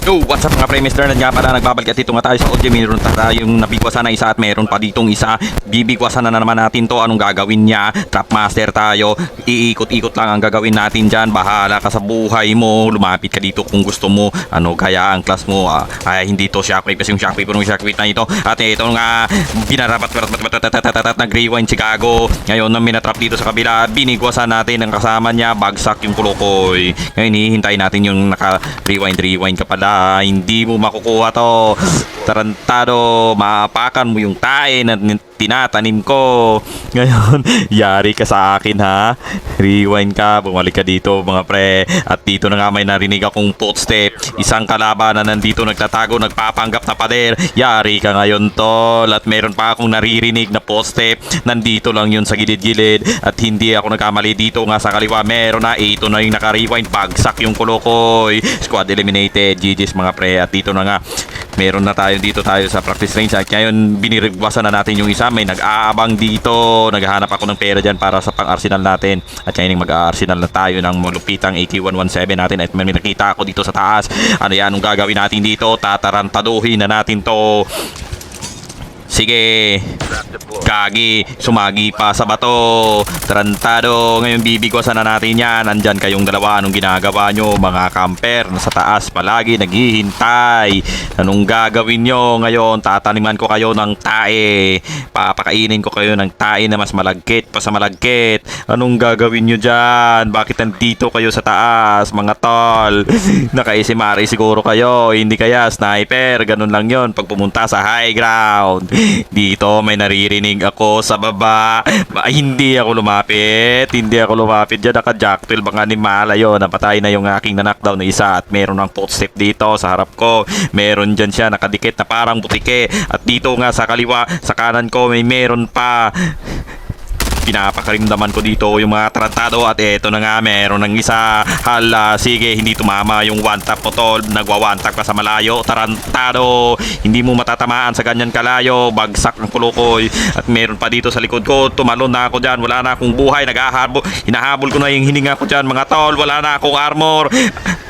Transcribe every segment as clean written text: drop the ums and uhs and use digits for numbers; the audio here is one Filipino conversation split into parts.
Yo, what's up mga pre, Mr. Nerd nga pala, nagbabalik at dito nga tayo sa audio. Meron tayong nabigwasan na isa at meron pa ditong isa. Bibigwasan na naman natin to. Anong gagawin niya? Trapmaster tayo. Iikot-ikot lang ang gagawin natin dyan. Bahala ka sa buhay mo. Lumapit ka dito kung gusto mo. Ano kaya ang class mo? Ay, hindi to shockwave kasi yung shockwave ng shockwave na ito. At ito nga, binarapat nag-rewind si Gago. Ngayon na minatrap dito sa kabila. Binigwasan natin ang kasama niya. Bagsak yung Kulukoy. Ngayon, hihintay natin yung naka-rewind ka pala. Hindi mo makukuha to. Tarantado, maapakan mo yung tae na tinatanim ko. Ngayon, yari ka sa akin ha. Rewind ka, bumalik ka dito mga pre. At dito na nga may narinig akong footstep. Isang kalaban na nandito nagtatago, nagpapanggap na pader. Yari ka ngayon tol. At meron pa akong naririnig na footstep. Nandito lang yun sa gilid-gilid. At hindi ako nagkamali dito nga sa kaliwa. Meron na, ito na yung naka-rewind. Bagsak yung Kulukoy. Squad eliminated. GG's mga pre. At dito na nga, meron na tayo dito tayo sa practice range. At ngayon, binirigwasan na natin yung isa. May nag-aabang dito. Naghahanap ako ng pera dyan para sa pang-arsenal natin. At ngayon, mag-arsenal na tayo ng malupitang AK-117 natin. At may nakita ako dito sa taas. Ano yan, anong gagawin natin dito? Tatarantaduhin na natin to. Sige, Gagi, sumagi pa sa bato. Tarantado, ngayon bibigwasan na natin yan. Nandyan kayong dalawa, anong ginagawa nyo? Mga camper, nasa taas palagi, naghihintay. Anong gagawin nyo ngayon? Tataniman ko kayo ng tae. Papakainin ko kayo ng tae na mas malagkit pa sa malagkit. Anong gagawin nyo dyan? Bakit nandito kayo sa taas, mga tol? Naka-SMRA siguro kayo, hindi kaya sniper. Ganun lang yon pag pumunta sa high ground. Dito may naririnig ako sa baba. Hindi ako lumapit. Hindi ako lumapit dyan. Naka-jack 12 ang animal. Ayun, napatay na yung aking na-knockdown na isa. At meron ng footstep dito sa harap ko. Meron dyan siya nakadikit na parang butike. At dito nga sa kaliwa, sa kanan ko may meron pa. Pinapakarimdaman ko dito yung mga tarantado. At eto na nga, meron ng isa. Hala, sige, hindi tumama yung one tap mo tol. Nagwa one tap ka sa malayo. Tarantado, hindi mo matatamaan sa ganyan kalayo. Bagsak ng Kulukoy. At meron pa dito sa likod ko. Tumalon na ako dyan, wala na akong buhay. Hinahabol ko na yung hininga ko dyan mga tol. Wala na akong armor.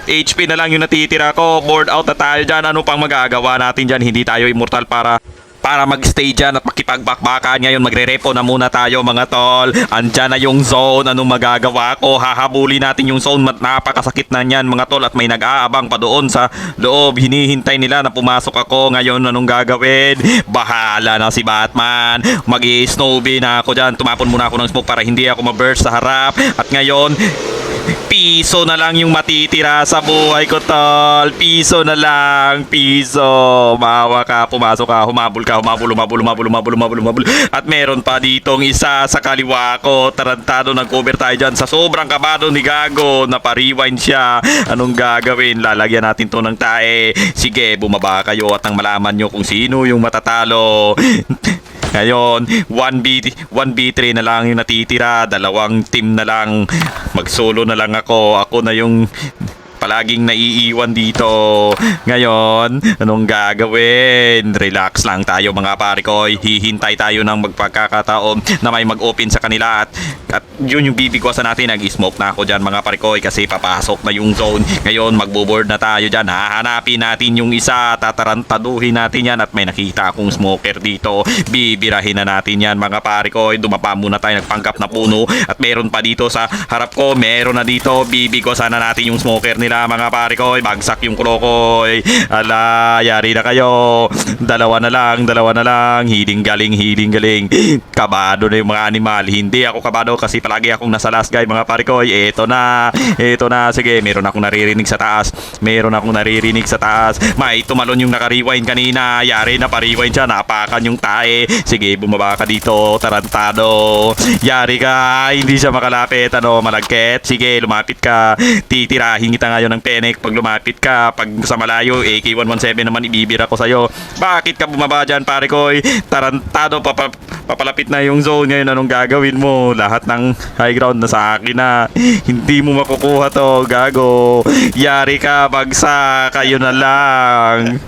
HP na lang yung natitira ko. Board out na tayo dyan. Ano pang magagawa natin dyan? Hindi tayo immortal para magstay dyan at makipagbakbakan. Ngayon magre-repo na muna tayo mga tol. Andyan na yung zone. Anong magagawa ko? Hahabulin natin yung zone. Napakasakit na yan mga tol. At may nag-aabang pa doon sa loob. Hinihintay nila na pumasok ako. Ngayon anong gagawin? Bahala na si Batman. Mag-i-snowbee na ako dyan. Tumapon muna ako ng smoke para hindi ako ma-burst sa harap. At ngayon, piso na lang yung matitira sa buhay ko tol. Piso na lang. Piso. Maawa ka. Pumasok ka. Humabol ka. Humabol. At meron pa ditong isa sa kaliwa ko. Tarantado, nag-cover tayo dyan. Sa sobrang kabado ni Gago, napariwind siya. Anong gagawin? Lalagyan natin to ng tae. Sige, bumaba kayo at nang malaman nyo kung sino yung matatalo. Ngayon, 1v3 na lang yung natitira. Dalawang team na lang. Mag-solo na lang ako. Ako na yung palaging naiiwan dito. Ngayon, anong gagawin? Relax lang tayo mga pare ko. Hihintay tayo ng magpagkakataon na may mag-open sa kanila. At yun yung bibigwasan natin. Nag-smoke na ako dyan mga pare ko kasi papasok na yung zone. Ngayon, magbo-board na tayo dyan. Hahanapin natin yung isa. Tatarantaduhin natin yan. At may nakita akong smoker dito. Bibirahin na natin yan mga pare ko. Dumapa muna tayo, nagpanggap na puno. At meron pa dito sa harap ko. Meron na dito. Bibigwasan na natin yung smoker nila mga pare ko. Bagsak yung Kulukoy. Ala, yari na kayo. Dalawa na lang. Hiling galing. Kabado na yung mga animal. Hindi ako kabado kasi palagi akong nasa last guy mga pare ko. Eto na. Sige, meron akong naririnig sa taas. May tumalon yung naka-rewind kanina. Yari na, pa-rewind siya. Napakan yung tae. Sige, bumaba ka dito. Tarantado. Yari ka. Hindi siya makalapit. Malagkit. Sige, lumapit ka. Titirahin kita ngayon ng Phoenix pag lumapit ka. Pag sa malayo, AK-117 naman ibibira ko sa'yo. Bakit ka bumaba dyan pare ko? Tarantado, papalapit na yung zone. Ngayon anong gagawin mo? Lahat ng high ground na sa akin na. Hindi mo makukuha to, Gago. Yari ka, bagsak. Kayo na lang.